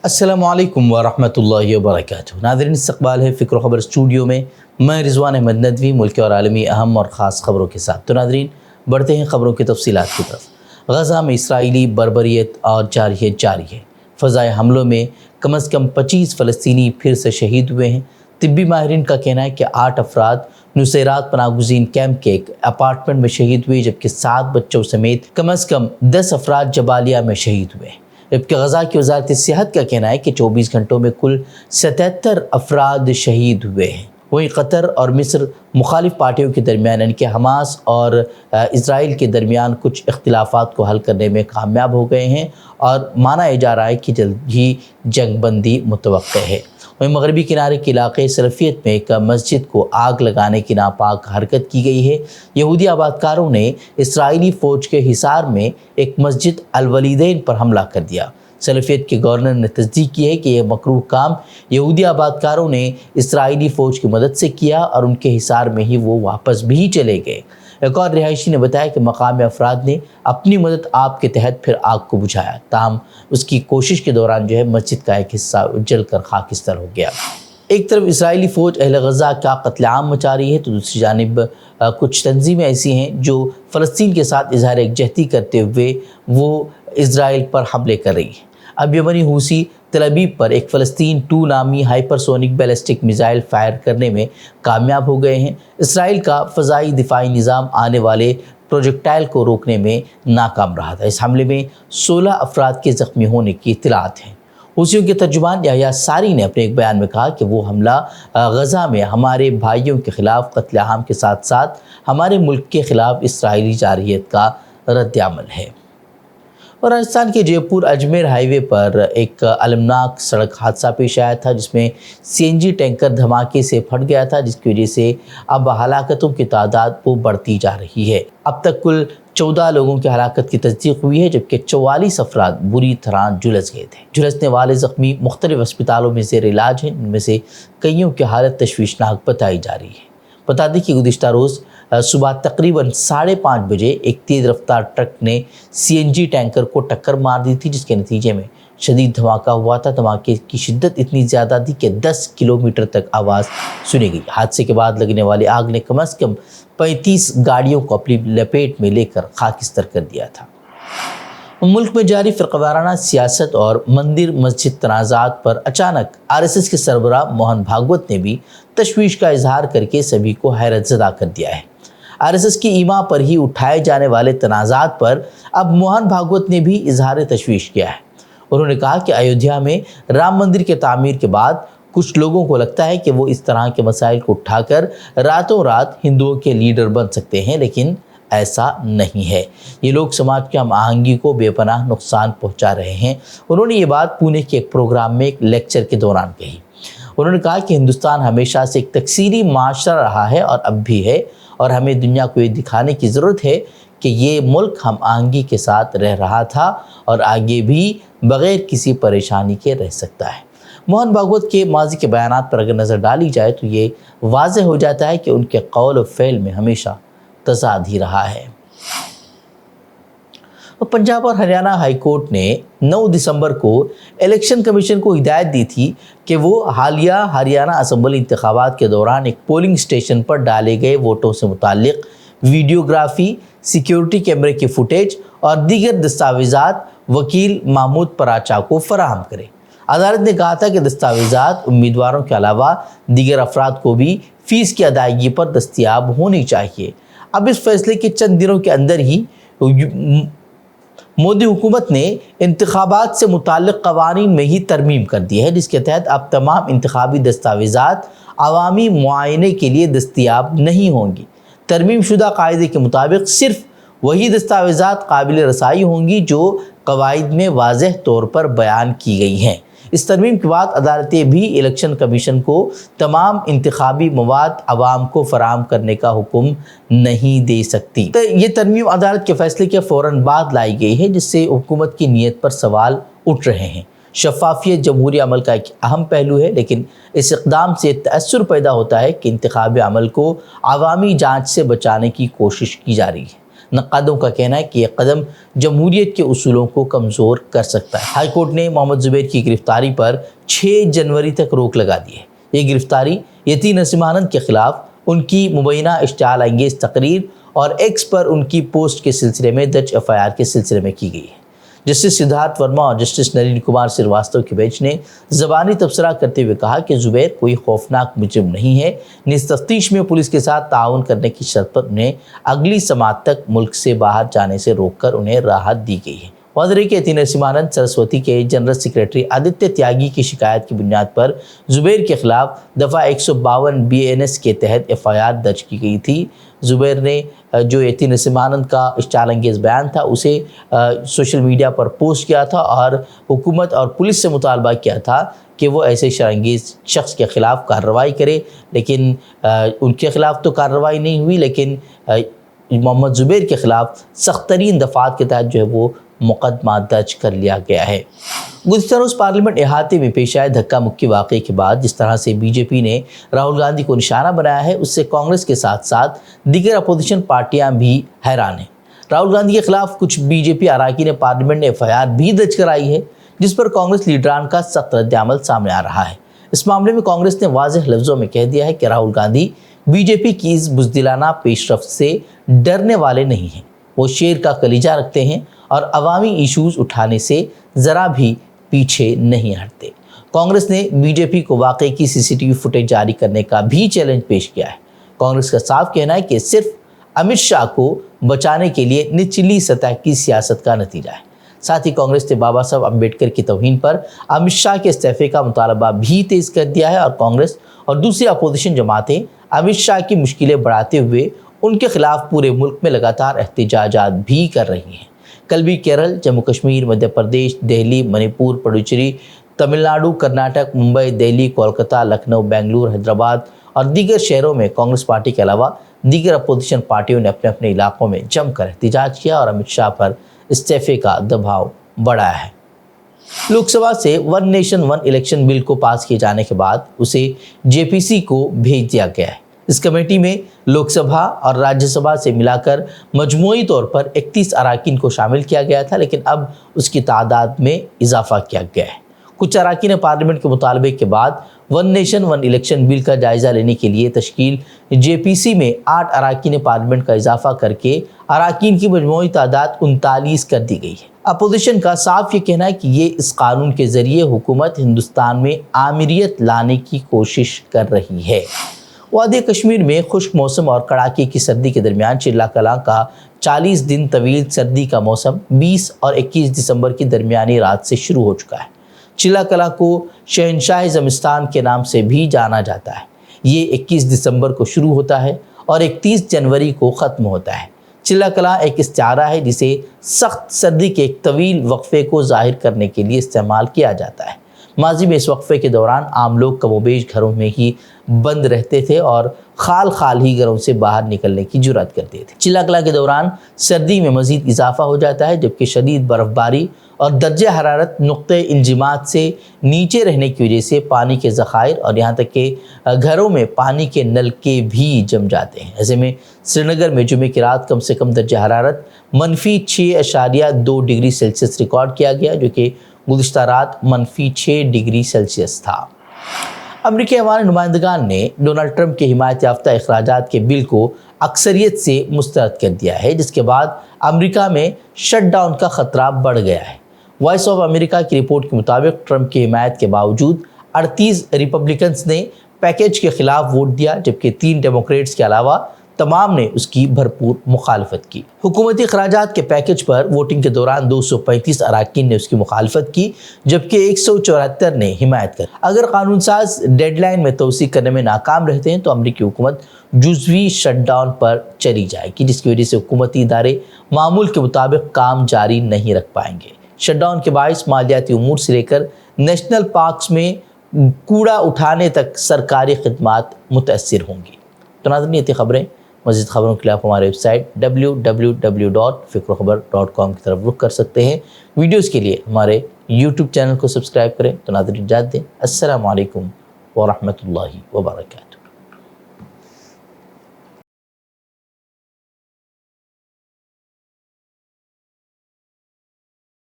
अस्सलामु अलैकुम वरहमतुल्लाहि वबरकातुहू। नाज़रीन, इस्तक़बाल है फ़िक्र ख़बर स्टूडियो में। मैं रिज़वान अहमद नदवी मुल्की और आलमी अहम और ख़ास ख़बरों के साथ। तो नाज़रीन, बढ़ते हैं ख़बरों की तफ़सीलात की तरफ। गज़ा में इसराइली बर्बरियत और जारी है। फ़ज़ाई हमलों में कम अज़ कम 25 फ़लस्तीनी फिर से शहीद हुए हैं। तिब्बी माहिरीन का कहना है कि 8 अफराद नुसैरात पनाहगुज़ीन कैंप के एक अपार्टमेंट में शहीद हुए, जबकि 7 बच्चों समेत कम अज़ कम 10 अफराद जबालिया में शहीद हुए। जबकि गज़ा की वज़ारत सेहत का कहना है कि 24 घंटों में कुल 77 अफराद शहीद हुए हैं। वहीं कतर और मिस्र मुखालिफ पार्टियों के दरमियान यानी कि हमास और इसराइल के दरमियान कुछ इख्तिलाफ़ात को हल करने में कामयाब हो गए हैं और माना जा रहा है कि जल्द ही जंग बंदी मुतवक्के है। वहीं मगरबी किनारे के इलाके सलफियत में एक मस्जिद को आग लगाने की नापाक हरकत की गई है। यहूदी आबादकारों ने इसराइली फ़ौज के हिसार में एक मस्जिद अल-वलीदैन पर हमला कर दिया। सलफियत के गवर्नर ने तस्दीक की है कि यह मकरूह काम यहूदी आबादकारों ने इसराइली फ़ौज की मदद से किया और उनके हिसार में ही वो वापस भी चले गए। एक और रिहायशी ने बताया कि मकामी अफराद ने अपनी मदद आप के तहत फिर आग को बुझाया, ताहम उसकी कोशिश के दौरान मस्जिद का एक हिस्सा जलकर खाकिस्तर हो गया। एक तरफ इसराइली फ़ौज अहले गज़ा का कत्लेआम मचा रही है, तो दूसरी जानिब कुछ तंजीमें ऐसी हैं जो फ़लस्तीन के साथ इज़हार यकजहती करते हुए वो इसराइल पर हमले कर रही हैं। अब यमनी हूसी तल अबीब पर एक फ़लस्तीन 2 नामी हाइपरसोनिक बैलिस्टिक मिसाइल फायर करने में कामयाब हो गए हैं। इसराइल का फ़ज़ाई दिफाई निज़ाम आने वाले प्रोजेक्टाइल को रोकने में नाकाम रहा था। इस हमले में 16 अफराद के ज़ख्मी होने की इत्तलात हैं। हूसियों के तर्जुमान याह्या सारी ने अपने एक बयान में कहा कि वो हमला गज़ा में हमारे भाइयों के ख़िलाफ़ कत्लेआम के साथ साथ हमारे मुल्क के ख़िलाफ़ इसराइली जारहियत का रद्द-ए-अमल है। और राजस्थान के जयपुर अजमेर हाईवे पर एक अलमनाक सड़क हादसा पेश आया था, जिसमें सीएनजी टैंकर धमाके से फट गया था, जिसकी वजह से अब हलाकतों की तादाद वो बढ़ती जा रही है। अब तक कुल 14 लोगों की हलाकत की तस्दीक हुई है, जबकि 44 अफराद बुरी तरह झुलस गए थे। झुलसने वाले ज़ख्मी मुख्तलिफ अस्पतालों में ज़ेर इलाज हैं, इनमें से कईयों की हालत तशवीशनाक बताई जा रही है। बता दें कि गुज़िश्ता रोज़ सुबह तकरीबन 5:30 बजे एक तेज़ रफ्तार ट्रक ने सीएनजी टैंकर को टक्कर मार दी थी, जिसके नतीजे में शदीद धमाका हुआ था। धमाके की शिद्दत इतनी ज़्यादा थी कि 10 किलोमीटर तक आवाज़ सुनी गई। हादसे के बाद लगने वाली आग ने कम अज़ कम 35 गाड़ियों को अपनी लपेट में लेकर खाकिस्तर कर दिया था। मुल्क में जारी फ़िरक़ावाराना सियासत और मंदिर मस्जिद तनाज़ात पर अचानक आरएसएस के सरबराह मोहन भागवत ने भी तशवीश का इजहार करके सभी को हैरत ज़दा कर दिया है। आरएसएस की ईमा पर ही उठाए जाने वाले तनाज़ात पर अब मोहन भागवत ने भी इजहार तशवीश किया है। उन्होंने कहा कि अयोध्या में राम मंदिर के तामीर के बाद कुछ लोगों को लगता है कि वो इस तरह के मसाइल को उठाकर रातों रात हिंदुओं के लीडर बन सकते हैं, लेकिन ऐसा नहीं है। ये लोग समाज की हम आहंगी को बेपनाह नुकसान पहुंचा रहे हैं। उन्होंने ये बात पुणे के एक प्रोग्राम में एक लेक्चर के दौरान कही। उन्होंने कहा कि हिंदुस्तान हमेशा से एक तकसीरी माशरा रहा है और अब भी है, और हमें दुनिया को ये दिखाने की ज़रूरत है कि ये मुल्क हम आहंगी के साथ रह रहा था और आगे भी बग़ैर किसी परेशानी के रह सकता है। मोहन भागवत के माजी के बयानात पर अगर नज़र डाली जाए तो ये वाज़ेह हो जाता है कि उनके कौल और फ़ेल में हमेशा तज़ाद ही रहा है। पंजाब और हरियाणा हाई कोर्ट ने 9 दिसंबर को इलेक्शन कमीशन को हिदायत दी थी कि वो हालिया हरियाणा असम्बली इंतखाबात के दौरान एक पोलिंग स्टेशन पर डाले गए वोटों से मुताल्लिक वीडियोग्राफी, सिक्योरिटी कैमरे की फुटेज और दीगर दस्तावेज़ात वकील महमूद पराचा को फराहम करें। अदालत ने कहा था कि दस्तावेज़ात उम्मीदवारों के अलावा दीगर अफराद को भी फ़ीस की अदायगी पर दस्तियाब होनी चाहिए। अब इस फैसले के चंद दिनों के अंदर ही मोदी हुकूमत ने इंतखाबात से मुताल्लिक़ क़वानीन में ही तरमीम कर दी है, जिसके तहत अब तमाम इंतखाबी दस्तावेज़ात अवामी मुआयने के लिए दस्तियाब नहीं होंगी। तरमीम शुदा कायदे के मुताबिक सिर्फ वही दस्तावेज़ात काबिल रसाई होंगी जो क़वाइद में वाज़ेह तौर पर बयान की गई हैं। इस तरमीम के बाद अदालतें भी इलेक्शन कमीशन को तमाम इंतखाबी मवाद आवाम को फराहम करने का हुक्म नहीं दे सकती। तो ये तरमीम अदालत के फैसले के फ़ौरन बाद लाई गई है, जिससे हुकूमत की नीयत पर सवाल उठ रहे हैं। शफ़ाफ़ियत जमहूरी अमल का एक अहम पहलू है, लेकिन इस इक़दाम से तअस्सुर पैदा होता है कि इंतखाबी अमल को अवामी जाँच से बचाने की कोशिश की जा रही है। نقادوں کا کہنا ہے کہ یہ قدم جمہوریت کے اصولوں کو کمزور کر سکتا ہے۔ ہائی کورٹ نے محمد زبیر کی گرفتاری پر 6 جنوری تک روک لگا دی ہے۔ یہ گرفتاری یتیم نسیم آنند کے خلاف ان کی مبینہ اشتعال انگیز تقریر اور ایکس پر ان کی پوسٹ کے سلسلے میں درج FIR کے سلسلے میں کی گئی ہے۔ جسٹس سدھارتھ ورما اور جسٹس نلین کمار سرواستو کی بینچ نے زبانی تبصرہ کرتے ہوئے کہا کہ زبیر کوئی خوفناک مجرم نہیں ہے، نیز تفتیش میں پولیس کے ساتھ تعاون کرنے کی شرط پر انہیں اگلی سماعت تک ملک سے باہر جانے سے روک کر انہیں راحت دی گئی ہے۔ واضح ہے کہ یتیم نسیم آنند سرسوتی کے جنرل سیکریٹری آدتیہ تیاگی کی شکایت کی بنیاد پر زبیر کے خلاف دفعہ 152 BNS کے تحت FIR درج کی گئی تھی۔ زبیر نے جو یتیم نسیم آنند کا اشتعال انگیز بیان تھا اسے سوشل میڈیا پر پوسٹ کیا تھا اور حکومت اور پولیس سے مطالبہ کیا تھا کہ وہ ایسے شرانگیز شخص کے خلاف کارروائی کرے، لیکن ان کے خلاف تو کارروائی نہیں ہوئی، لیکن محمد زبیر کے خلاف سخت ترین دفعات کے تحت جو ہے وہ مقدمہ درج کر لیا گیا ہے۔ گزشتہ روز پارلیمنٹ احاطے میں پیش آئے دھکا مکی واقعے کے بعد جس طرح سے BJP نے راہل گاندھی کو نشانہ بنایا ہے، اس سے کانگریس کے ساتھ ساتھ دیگر اپوزیشن پارٹیاں بھی حیران ہیں۔ راہل گاندھی کے خلاف کچھ BJP اراکین پارلیمنٹ نے FIR بھی درج کرائی ہے، جس پر کانگریس لیڈران کا سخت رد عمل سامنے آ رہا ہے۔ اس معاملے میں کانگریس نے واضح لفظوں میں کہہ دیا ہے کہ راہل گاندھی BJP کی اس بزدلانہ پیش رفت سے ڈرنے والے نہیں ہیں، وہ شیر کا کلیجہ رکھتے ہیں اور عوامی ایشوز اٹھانے سے ذرا بھی پیچھے نہیں ہٹتے۔ کانگریس نے BJP کو واقعے کی CCTV فوٹیج جاری کرنے کا بھی چیلنج پیش کیا ہے۔ کانگریس کا صاف کہنا ہے کہ صرف امت شاہ کو بچانے کے لیے نچلی سطح کی سیاست کا نتیجہ ہے۔ ساتھ ہی کانگریس نے بابا صاحب امبیڈکر کی توہین پر امت شاہ کے استعفے کا مطالبہ بھی تیز کر دیا ہے اور کانگریس اور دوسری اپوزیشن جماعتیں امت شاہ کی مشکلیں بڑھاتے ہوئے ان کے خلاف پورے ملک میں لگاتار احتجاجات بھی کر رہی ہیں۔ کل بھی کیرل، جموں کشمیر، مدھیہ پردیش، دہلی، منی پور، پڈوچیری، تمل ناڈو، کرناٹک، ممبئی، دہلی، کولکتہ، لکھنؤ، بنگلور، حیدرآباد اور دیگر شہروں میں کانگریس پارٹی کے علاوہ دیگر اپوزیشن پارٹیوں نے اپنے اپنے علاقوں میں جم کر احتجاج کیا اور امت شاہ پر استعفے کا دباؤ بڑھایا ہے۔ لوک سبھا سے ون نیشن ون الیکشن بل کو پاس کیے جانے کے بعد اسے JPC کو بھیج دیا گیا ہے۔ اس کمیٹی میں لوک سبھا اور راجیہ سبھا سے ملا کر مجموعی طور پر 31 اراکین کو شامل کیا گیا تھا، لیکن اب اس کی تعداد میں اضافہ کیا گیا ہے۔ کچھ اراکین پارلیمنٹ کے مطالبے کے بعد ون نیشن ون الیکشن بل کا جائزہ لینے کے لیے تشکیل JPC میں 8 اراکین پارلیمنٹ کا اضافہ کر کے اراکین کی مجموعی تعداد 39 کر دی گئی ہے۔ اپوزیشن کا صاف یہ کہنا ہے کہ یہ اس قانون کے ذریعے حکومت ہندوستان میں آمریت لانے کی کوشش کر رہی ہے۔ وادی کشمیر میں خشک موسم اور کڑاکے کی سردی کے درمیان چلہ کلاں کا 40 دن طویل سردی کا موسم 20 اور 21 دسمبر کی درمیانی رات سے شروع ہو چکا ہے۔ چلہ کلاں کو شہنشاہ زمستان کے نام سے بھی جانا جاتا ہے۔ یہ 21 دسمبر کو شروع ہوتا ہے اور 31 جنوری کو ختم ہوتا ہے۔ چلہ کلاں ایک استعارہ ہے جسے سخت سردی کے ایک طویل وقفے کو ظاہر کرنے کے لیے استعمال کیا جاتا ہے۔ ماضی میں اس وقفے کے دوران عام لوگ کم و بیش گھروں میں ہی بند رہتے تھے اور خال خال ہی گھروں سے باہر نکلنے کی جرات کرتے تھے۔ چلہ کلاں کے دوران سردی میں مزید اضافہ ہو جاتا ہے، جبکہ شدید برف باری اور درجہ حرارت نقطۂ انجماد سے نیچے رہنے کی وجہ سے پانی کے ذخائر اور یہاں تک کہ گھروں میں پانی کے نلکے بھی جم جاتے ہیں۔ ایسے میں سری نگر میں جمعے کی رات کم سے کم درجہ حرارت -6.2 ڈگری سیلسیس ریکارڈ کیا گیا، جو کہ گزشتہ رات -6 ڈگری سیلسیس تھا۔ امریکی عوامی نمائندگان نے ڈونلڈ ٹرمپ کے حمایت یافتہ اخراجات کے بل کو اکثریت سے مسترد کر دیا ہے، جس کے بعد امریکہ میں شٹ ڈاؤن کا خطرہ بڑھ گیا ہے۔ وائس آف امریکہ کی رپورٹ کے مطابق ٹرمپ کی حمایت کے باوجود 38 ریپبلکنز نے پیکیج کے خلاف ووٹ دیا، جبکہ 3 ڈیموکریٹس کے علاوہ تمام نے اس کی بھرپور مخالفت کی۔ حکومتی اخراجات کے پیکیج پر ووٹنگ کے دوران 235 اراکین نے اس کی مخالفت کی، جبکہ 174 نے حمایت کر۔ اگر قانون ساز ڈیڈ لائن میں توسیع کرنے میں ناکام رہتے ہیں تو امریکی حکومت جزوی شٹ ڈاؤن پر چلی جائے گی، جس کی وجہ سے حکومتی ادارے معمول کے مطابق کام جاری نہیں رکھ پائیں گے۔ شٹ ڈاؤن کے باعث مالیاتی امور سے لے کر نیشنل پارکس میں کوڑا اٹھانے تک سرکاری خدمات متاثر ہوں گی۔ تو ناظرین، یہ تھی خبریں۔ مزید خبروں کے لیے آپ ہمارے ویب سائٹ www.fikrokhabar.com کی طرف رخ کر سکتے ہیں۔ ویڈیوز کے لیے ہمارے YouTube چینل کو سبسکرائب کریں۔ تو ناظرین اجازت دیں، السلام علیکم ورحمۃ اللہ وبرکاتہ۔